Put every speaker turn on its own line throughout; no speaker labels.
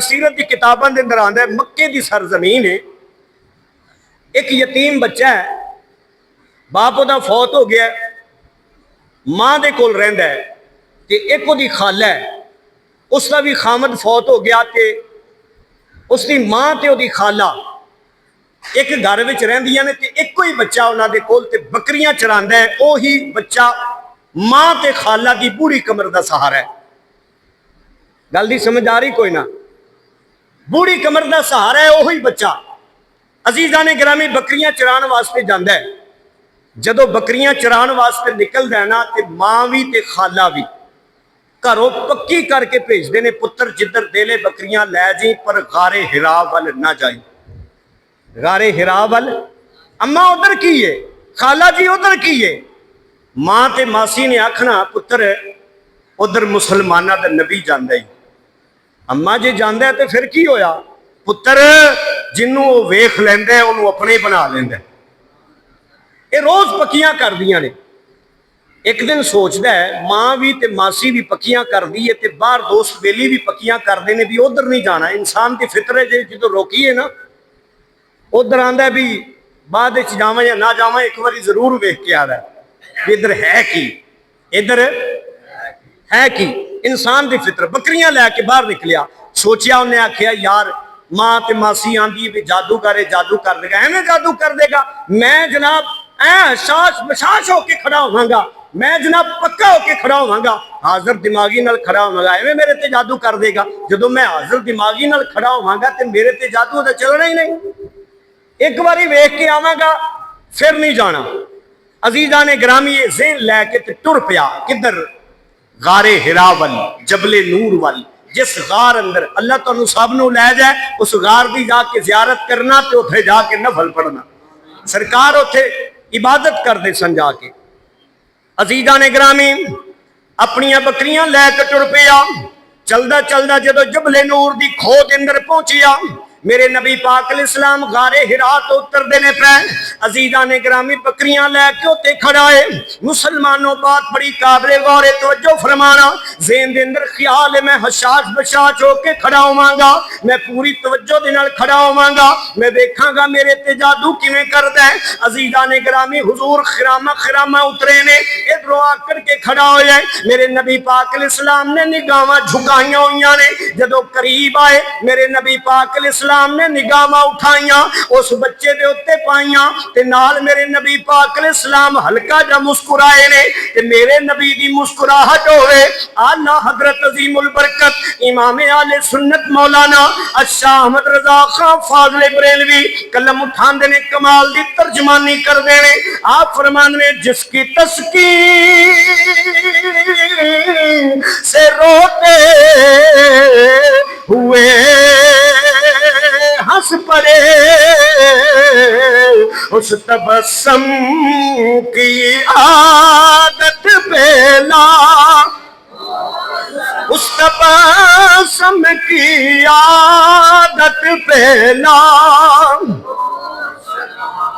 सीरत की किताबों के अंदर आंदा है, मक्के की सरजमीन है, एक यतीम बच्चा है, बाप उहदा फौत हो गया, मां दे कोल रहिंदा है, ते एक उहदी खाला है, उसका भी खामद फौत हो गया, ते उसकी मां ते उहदी खाला एक घर में रहिंदियां ने, ते एको ही बच्चा उन्हां दे कोल, ते बकरियां चरांदा है। ओही बच्चा मां ते खाला की बूढ़ी कमर का सहारा है। गल दी समझ आ रही कोई ना? बूढ़ी कमर का सहारा है ओही बच्चा। अजीज़ां ने गिरामी बकरियां चराने वास्ते जाता है, जदों बकरियां चराने वास्ते निकलदा है ना, ते मां भी ते खाला भी घरों पक्की करके भेजते ने, पुत्र जिधर देले बकरियां लै जी, पर गारे हिरा वल ना जाई। गारे हिरा वल, अम्मा उधर की है, खाला जी उधर की है। मां ते मासी ने आखना पुत्र उधर मुसलमाना दा नबी जांदा ही। अम्मा जे जांदा है तो फिर की होया? पुत्र जिन्हों वो वेख लैंदा है उन्होंने अपने बना लैंदा है। ये रोज पक्कियां कर दियां ने। एक दिन सोचता है मां भी ते मासी भी पक्कियां कर दी है, ते बाहर दोस्त बेली भी पक्कियां करते हैं भी उधर नहीं जाना। इंसान की फितरे जो रोकी है ना, उधर आंदा भी बाद जावा या ना जावा, एक बार जरूर वेख के आ रहा है इधर है की, इधर है कि। इंसान की फितर बकरियां लैके बाहर निकलिया, सोचिया उन्हें आखिया यार मां ते मासी आंदी भी जादू करे, जादू कर देगा, एवं जादू कर देगा, मैं जनाब हसास बसास होके खड़ा होवांगा, मैं जनाब पक्का होके खड़ा होवांगा, हाजिर दिमागी नाल खड़ा होवांगा, एवं मेरे ते जादू कर देगा। जदों मैं हाजिर दिमागी नाल खड़ा होवांगा ते मेरे ते जादू तो चलना ही नहीं, एक बारी वेख के आवांगा फिर नहीं जाना। अजीज़ां ने गिरामी ज़हन लैके ते टुर पिया किधर? गारे हिरा वल, जबले नूर वल। जिस गार अंदर अल्लाह तुहानू सब नू लै जाए, उस गार की जाके जियारत करना, तो उत्थे जाके नफल पढ़ना। सरकार उत्थे इबादत करते सन जाके। अजीज़ां ने गिरामी अपनियां बकरियां लैके टुर पिया। चलदा चलदा जदों जबले नूर की खो के अंदर पहुंचिया, मेरे नबी पाक अलैहिस्सलाम गारे हिरा तो उतरते ने पे। अजीज़ां ने गिरामी बकरियां लैके उत्ते खड़ा है। मुसलमानों बात बड़ी काबिले गौर तवज्जो फरमाना, ज़हन दे अंदर ख्याल है मैं हसास बसास होके खड़ा होवांगा, मैं पूरी तवज्जो दे नाल खड़ा होवांगा, मैं देखांगा मेरे ते जादू किवें करदा है। अजीज़ां ने गिरामी हुजूर खिरामा खिरामा उतरे ने, इधरों आकर के खड़ा होया। मेरे नबी पाक अलैहिस्सलाम ने निगाहां झुकाईयां होईयां ने, जदों करीब आए मेरे नबी पाक अलैहिस्सलाम ने निगाहां उठाइयां, उस बच्चे दे उत्ते पाइयां, ते नाल मेरे नबी पाक अलैहिस्सलाम हल्का जा मुस्कुराए ने, ते मेरे नबी दी मुस्कुराहट होवे। आला हजरत अजीमुल बरकत इमाम आले सुन्नत मौलाना शाह अहमद रजा खां फाज़िल बरेलवी कलम उठांदे ने, कमाल दी तर्जमानी करदे ने। आप फरमांदे जिसकी तस्कीर से रोते हुए हंस पड़े, उस तबस्सुम की आदत पेला, उस तबस्सुम की आदत पेला।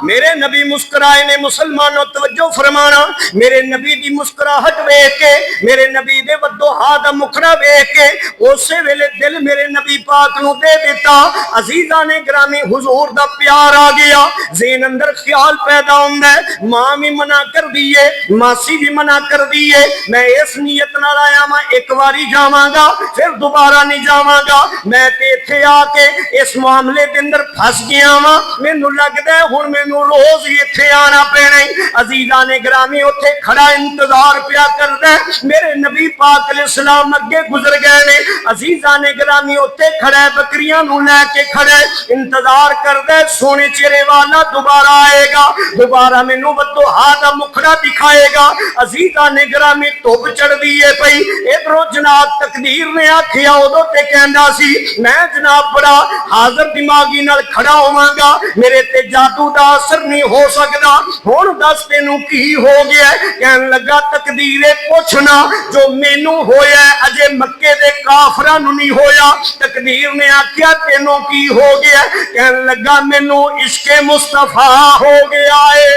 मेरे नबी मुस्कुराए ने। मुसलमानों तवज्जो फरमाना, मेरे नबी दी मुस्कुराहट वेख के, मेरे नबी दे वद्दोहा दा मुखड़ा वेख के उस वेले दिल मेरे नबी पाक नू दे दिता। अजीज़ां ने गिरामी हुजूर दा प्यार आ गया। ज़हन अंदर ख्याल पैदा हुंदा है, मां भी मना कर दी है, मासी भी मना कर दी है, मैं इस नीयत नाल आया वां एक बारी जावांगा फिर दोबारा नहीं जावांगा, मैं ते इत्थे आके इस मामले दे अंदर फस गया वां, मैनू लगदा है हुण मैनू रोज इत्थे आना पैना। अजीज़ां ने गिरामी उत्थे खड़ा इंतजार पिया करदा है, मेरे नबी पाक अलैहिस्सलाम अगे गुजर गए ने। अजीज़ां ने गिरामी उत्थे खड़ा बकरियां नू लैके खड़ा इंतजार करदा है, सोने चेहरे वाला दोबारा आएगा, दोबारा मैनू वद्दोहा दा मुखड़ा दिखाएगा। अजीज़ां ने गिरामी धुप चढ़दी है पई, इधरों जनाब तकदीर ने आखिया उदों ते कहंदा सी मैं जनाब बड़ा हाजिर दिमागी नाल खड़ा होवांगा, मेरे ते जादू दा असर नहीं हो सकता, हुण दस तेनू की हो गया? कहन लगा तकदीरे पुछना जो मैनू होया अजे मक्के दे काफरां नू नहीं होया। तकदीर ने आख्या तेनू की हो गया? कहन लगा मैनू इश्के मुस्तफा हो गया है।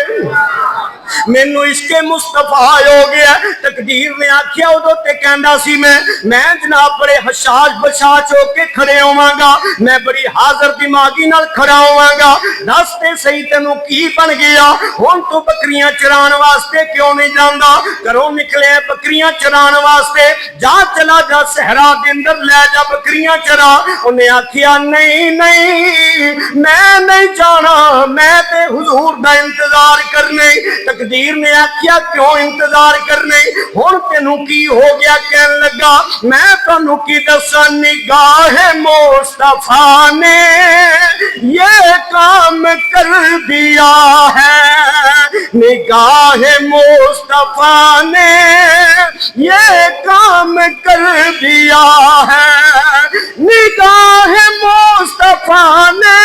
मैनू इश्के मुस्तफा हो गया। तकदीर ने आख्या उदों ते कहंदा सी मैं जनाब बड़े हशाश बशाश होके खड़े होवांगा, मैं बड़ी हाजर दिमागी नाल खड़ा होवांगा। दस ते सही तेनू की बन गया, हुण तू बकरियां चराण वास्ते क्यों नहीं जांदा? घरों निकले बकरियां चराण वास्ते, जा चला जा सहरा दे अंदर लै जा बकरियां चरा। उन्हें आखिया नहीं नहीं मैं नहीं जाना, मैं ते हुजूर दा इंतजार करने। तकदीर ने आखिया क्यों इंतजार करने, हुण तेनू की हो गया? कहन लगा मैं तुहानू की दसां, निगाहे मुस्तफा ने ये काम कर दिया है, निगाहे मुस्तफा ने ये काम कर दिया है, निगाहे मुस्तफा ने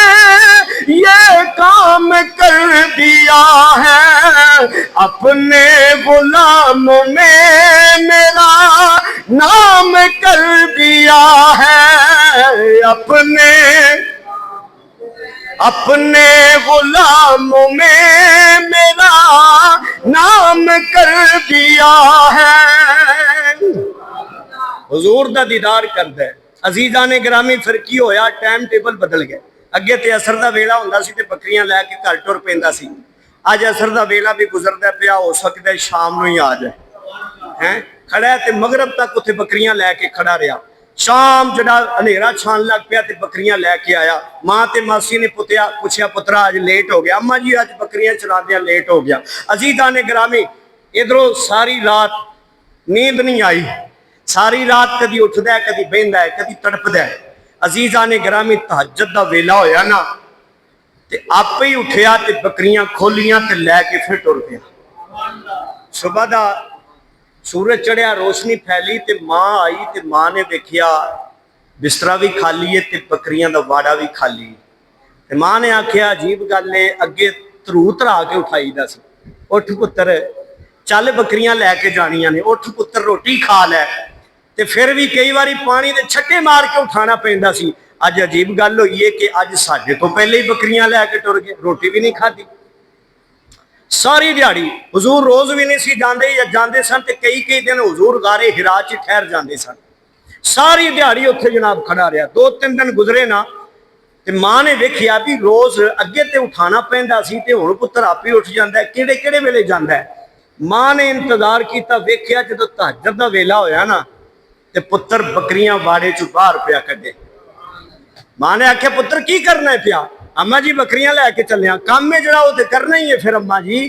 ये काम कर दिया है। अपने गुलामों में मेरा नाम कर दिया है, अपने गुलामों में मेरा नाम कर दिया है। हुजूर दा दीदार करदा है। अजीजा ने ग्रामी फिर की होया, टाइम टेबल बदल गया। अगे ते असर दा वेला हुंदा सी ते बकरियां लैके घर टुर पैंदा सी। अज असर दा वेला भी गुजरदा पिया, हो सकदा है शाम नूं ही आ जाए है। खड़ा ते मगरब तक उत्थे बकरियां लैके खड़ा रहा। शाम जड़ा हनेरा छान लग पिया ते बकरियां लैके आया। मां ते मासी ने पुछया पुत्रा अज लेट हो गया? अम्मा जी अज बकरियां चलादियां लेट हो गया। अजीजा ने ग्रामी इधरों सारी रात नींद नहीं आई, सारी रात कदी उठदा है, कदी बहिंदा है, कदी तड़पदा है। अजीजा ने ग्रामी तहज्जुद दा वेला होया ना ते आपे ही उठिया ते बकरियां खोलियां ते लैके फिर टुर पिया। सुबह दा सूरज चढ़िया, रोशनी फैली ते मां आई ते मां ने देखिया बिस्तरा भी खाली है ते बकरियां दा वाड़ा भी खाली है। मां ने आख्या अजीब गल है, अगे धरू धरा के उठाई दा सी, उठ पुत्तर चल बकरियां लैके जानियां ने, उठ पुत्तर रोटी खा लै। ते फिर भी कई बारी पानी दे छक्के मार के उठाना पैंदा सी। अज अजीब गल होई है कि अज साडे तो पहले ही बकरियां लैके टुर गए, रोटी भी नहीं खाधी। सारी दिहाड़ी हुजूर रोज भी नहीं सी जांदे, या जांदे सन ते कई दिन हुजूर गारे हिरा च ठहर जांदे सन। सारी दिहाड़ी उत्थे जनाब खड़ा रहा। 2-3 दिन गुजरे ना ते मां ने देखिया भी रोज अगे ते उठाना पैंदा सी ते हुण पुत्तर आपे उठ जांदा है, किहड़े किहड़े वेले जांदा है। मां ने इंतजार किया, वेख्या जदों तहज्जुद दा वेला होया ना ते पुत्तर बकरियां वाड़े चों बाहर पिया कढे। मां ने आख्या पुत्तर की करना है पिया? अम्मा जी बकरियां लैके चलिया, काम है जरा वो करना ही है फिर अम्मा जी।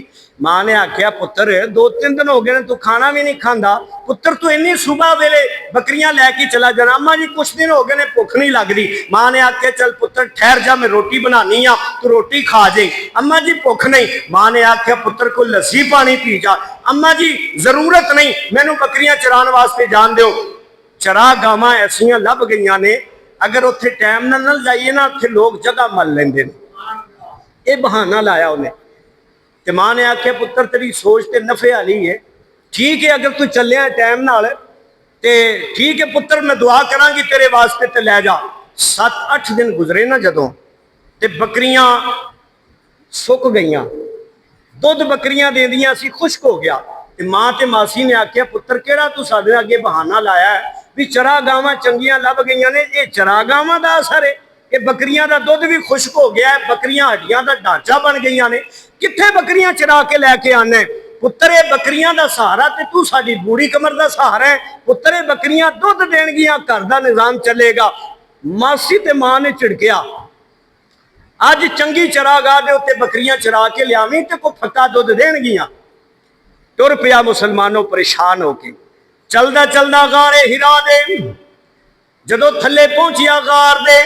मां ने आख्या पुत्तर 2-3 दिन हो गए तू खाना भी नहीं खांदा, पुत्तर तू इन्नी सुबह वेले बकरियां लैके चला जाना। अम्मा जी कुछ दिन हो गए भुख नहीं लगती। मां ने आख्या चल पुत्तर ठहर जा, मैं रोटी बनानी आ, तू रोटी खा जे। अम्मा जी भुख नहीं। मां ने आख्या पुत्तर को लस्सी पानी पी जा। अम्मा जी जरूरत नहीं, मैनू बकरियां चरान वास्ते जान दो। चरा गावां ऐसियां लभ गई ने, अगर उत्थे टाइम ना जाइए ना उत्थे लोग जगह मल लेंदे ने। ये बहाना लाया उन्हें। ते मां ने आख्या पुत्तर तेरी सोच ते नफे वाली है, ठीक है अगर तू चलिया टाइम नाल ते ठीक है पुत्तर, मैं दुआ करांगी तेरे वास्ते ते लै जा। 7-8 दिन गुजरे ना जदों ते बकरियां सुक गईयां, दुध बकरियां देंदियां सी खुश्क हो गया। ते मां ते मासी ने आख्या पुत्तर केड़ा तू साडे अगे बहाना लाया है भी चरा गावां चंगियां लभ गई ने, ये चरा गावां दा असर है, ये बकरियां दा दुध भी खुश्क हो गया है, बकरियां हड्डियां दा ढांचा बन गई ने, कित्थे बकरियां चरा के लैके आने? पुत्तर ये बकरियां दा सहारा ते तू साडी बूढ़ी कमर दा सहारा है। पुत्तर ये बकरियां दुध देणगियां, घर दा निजाम चलेगा। मासी ते मां ने झिड़किया, अज चंगी चरागाह दे उत्ते बकरियां चरा के लियावीं ते कोई फक्का दुध देणगियां। टुर पिया मुसलमानों परेशान होके, चलदा चलदा गारे हिरा दे जदों थल्ले पहुंचिया गार दे,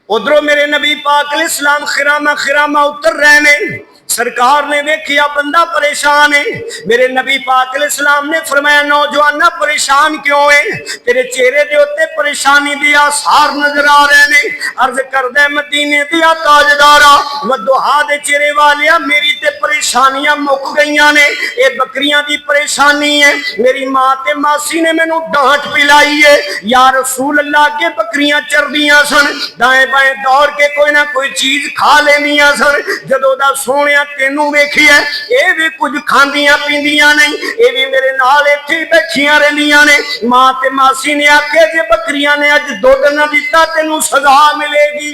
उधरों मेरे नबी पाक अलैहिस्सलाम खिरामा खिरामा उतर रहे ने। सरकार ने देखिया बंदा परेशान है। मेरे नबी पाक अलैहिस्सलाम ने फरमाया नौजवाना परेशान क्यों है? तेरे चेहरे दे उत्ते परेशानी दी आसार नजर आ रहे ने। अर्ज करदे मदीने दिया ताजदारा वदुहा दे चेहरे वालिया, मेरी ते ते परेशानियां मुक गईयां ने। ये बकरियां दी परेशानी है। मेरी मां ते मासी ने मैनू डांट पिलाई है। या रसूल अल्लाह, अगे बकरियां चरदियां सन, दाएं बाएं दौड़ के कोई ना कोई चीज खा लेंदियां सन। जदों दा सोहणिया तैनू वेखिया ये भी कुछ खांदियां पींदियां नहीं, ये भी मेरे नाल इत्थे बैठियां रहिंदियां ने। मां ते मासी ने आखे जे बकरियां ने अज दुध ना दिता तैनू सजा मिलेगी।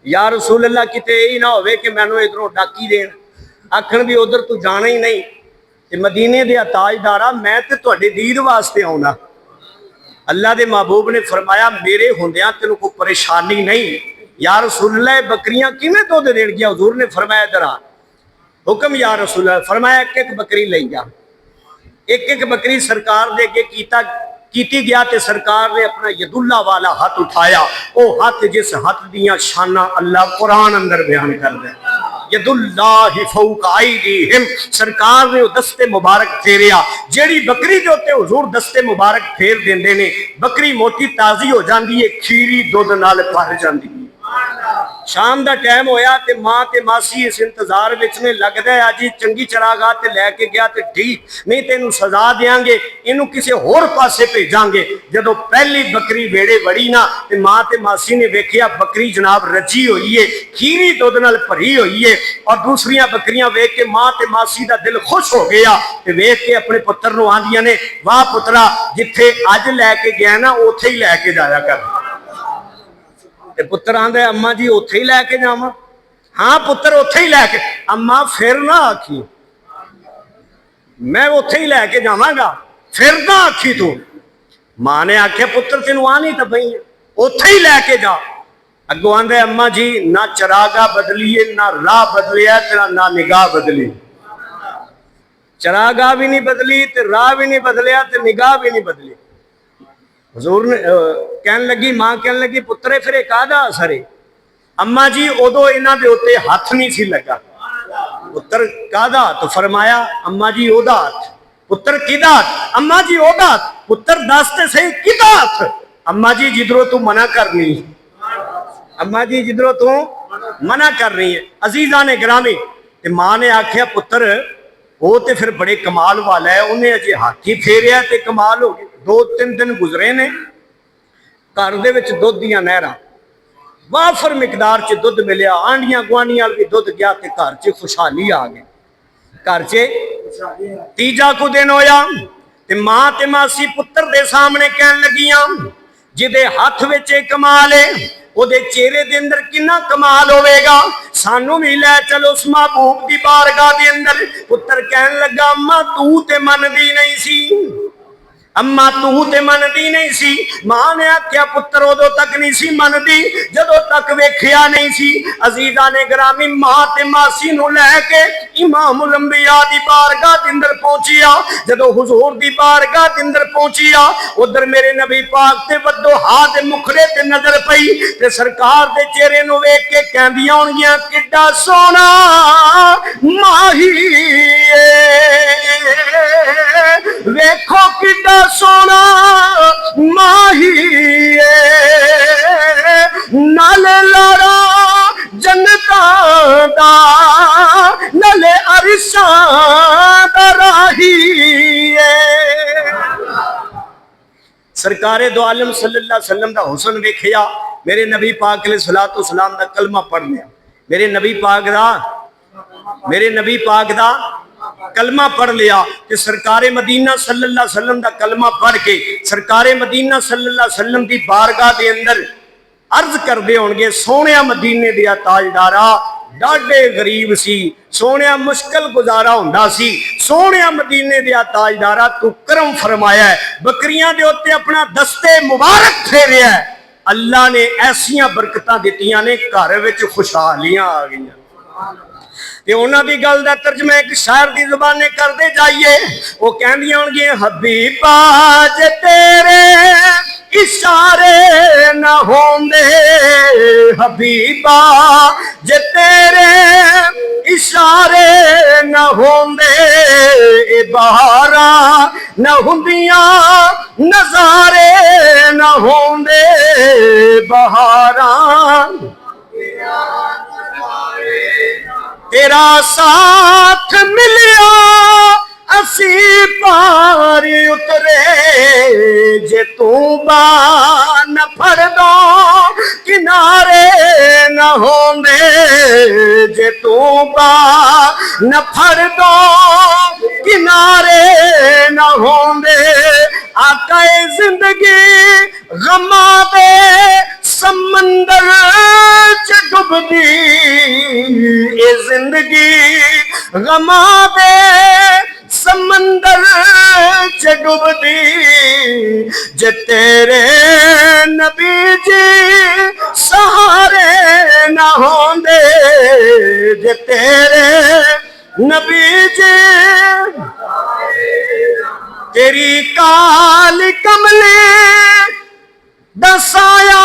या रसूल अल्लाह, किते यही ना होवे कि मैनू इधरों डाकी देन, आखण भी उधर तू जाना ही नहीं। ते मदीने दे ताजदारा, मैं ते तुहाडे दीद वास्ते आउणा। अल्लाह दे महबूब ने फरमाया मेरे हुंदियां तैनू कोई परेशानी नहीं। या रसूल अल्लाह, बकरियां किवें दुध देणगियां? हुजूर ने फरमाया दरा हुक्म। या रसूल अल्लाह, फरमाया एक एक बकरी ले जा। एक एक बकरी सरकार दे अगे कीती गया ते सरकार ने अपना यदुल्ला वाला हाथ उठाया। वो हाथ जिस हाथ दियां शाना अल्लाह कुरान अंदर बयान कर दे। यदुल्लाहि फौका अयदीहिम, सरकार ने दस्ते मुबारक फेरिया। जेड़ी बकरी दे उत्ते हुजूर दस्ते मुबारक फेर देंदे ने, बकरी मोटी ताजी हो जाती है, खीरी दुध नाल भर जाती है। शाम का टाइम होया ते मां ते मासी इस इंतजार विच ने, लगदा है अज चंगी चरागाह ते लैके गया ते ठीक, नहीं तो इनू सजा देंगे, इनू किसी होर पासे भेजांगे। जदों पहली बकरी वेड़े वड़ी ना ते मां ते मासी ने वेखिया बकरी जनाब रजी हुई है, खीरी दुध नाल भरी हुई है। और दूसरियां बकरियां वेख के मां ते मासी का दिल खुश हो गया ते वेख के अपने पुत्र नू आंदियां ने, वाह पुत्रा, जिथे अज लैके गया ना उथे ही लैके जाया कर। ते पुत्र आंदा अम्मा जी उथे ही लैके जावां? हाँ पुत्र उथे ही लैके। अम्मा फिर ना आखी, मैं उथे ही लैके जावांगा, फिर ना आखी तू। मां ने आख्या पुत्र तेनू आनी तो पई है, उथे ही लैके जा। अगों आंदा अम्मा जी ना चरागा बदलीए, ना राह बदलिया, ना निगाह बदली। चरागा भी नहीं बदली ते राह भी नहीं बदलिया ते निगाह भी नहीं बदली। हजूर ने कहन लगी, मां कहन लगी पुत्रे फिर काहदा असर है? अम्मा जी उदों इन्हां दे उत्ते हथ नहीं सी लगा। पुत्र काहदा? तो फरमाया अम्मा जी ओदा हथ। पुत्र किदा हथ? अम्मा जी ओदा हथ। पुत्र दस ते सही किदा हथ? अम्मा जी जिधरों तू मना करनी, अम्मा जी जिधरों तू मना कर रही है। अजीजा ने गिरामी ते मां ने आख्या पुत्र वो तो फिर बड़े कमाल वाला है, उन्हें अजे हाथ ही फेरिया ते कमाल हो गई। 2-3 दिन गुजरे ने, घर दे विच दुध दियां नहरां, वाफर मिकदार च दुध मिलिया, आंडियां गुआंढियां भी दुध गया ते घर च खुशहाली आ गई। घर च तीजा को दिन होया ते मां ते मासी पुत्र दे सामने कहन लगियां, जिदे हथ विच कमाल है ओदे चेहरे दे अंदर किन्ना कमाल होवेगा, सानू भी लै चलो उस महबूब दी बारगाह दे अंदर। पुत्र कहन लगा अम्मा तू ते मनदी नहीं सी, अम्मा तू ते मनदी नहीं सी। मां ने आख्या पुत्र उदों तक नहीं सी मनदी जदों तक वेखिया नहीं सी। अजीजा ने ग्रामी मां ते मासी नू लैके इमामुल अंबिया दी बारगाह दे अंदर पहुंचिया। जदों हुजूर दी बारगाह दे अंदर पहुंचिया, उधर मेरे नबी पाक ते वद्दोहा दे मुखड़े ते नजर पई ते सरकार दे चेहरे नू वेख के कहंदियां होणगियां किड्डा सोहना माही वेखो किड्डा सोना माही नाले लारा जन्नता दा नाले अरशां दा राही। सरकारे दो आलम सल्लल्लाहु अलैहि वसल्लम दा हुस्न वेखिया, मेरे नबी पाक अलैहिस्सलातु वस्सलाम दा कलमा पढ़ लिया। मेरे नबी पाक दा कलमा पढ़ लिया कि सरकारे मदीना सल्लल्लाहु अलैहि वसल्लम दा कलमा पढ़ के सरकारे मदीना सल्लल्लाहु अलैहि वसल्लम दी बारगाह दे अंदर अर्ज करदे होणगे, सोहणिया मदीने दिया ताजदारा डाढे गरीब सी, सोहणिया मुश्किल गुजारा हुंदा सी, सोहणिया मदीने दिया ताजदारा तू करम फरमाया है, बकरियां दे उत्ते अपना दस्ते मुबारक फेरिया है। अल्लाह ने ऐसियां बरकतां दित्तियां ने, घर विच खुशहालियां आ गईयां। ते उन्हां दी गल दा तर्जमा एक शायर दी ज़ुबाने करदे जाइए, वो कहंदियां होणगियां हबीबा जे तेरे इशारे न होंदे, हबीबा जे तेरे इशारे न होंदे, ए बहारा न हुंदियां नज़ारे न होंदे, बहारा तेरा साथ मिलिया असी पार उतरे, जे तू बा न फड़ दो किनारे न होंदे, जे तू बा न फड़ दो किनारे न होंदे। आकाए जिंदगी गमा दे समंदर च डुबदी, ये जिंदगी गमा दे समंदर च डुबदी, जे तेरे नबी जी सहारे न होंदे, जे तेरे नबी जी तेरी काली कमली दसाया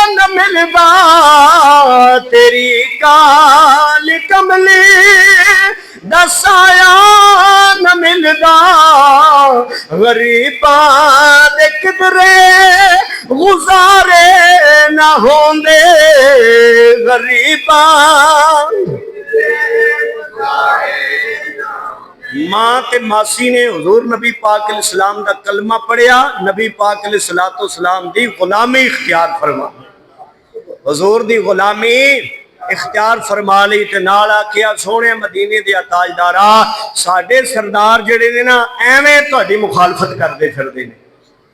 न मिलदा, तेरी काली कमली दसाया न मिलदा, गरीबा दे किधरे गुजारे न होंदे, गरीबा मां ते मासी ने हुजूर नबी पाक अलैहिस्सलाम दा कलमा पढ़िया, नबी पाक अलैहिस्सलाम दी गुलामी इख्तियार फरमा, हुजूर दी गुलामी इख्तियार फरमा ली ते नाल आखिया सोहणे मदीने दे ताजदारा साडे सरदार जेड़े ने ना एवें तुहाडी मुखालफत करदे फिरदे ने,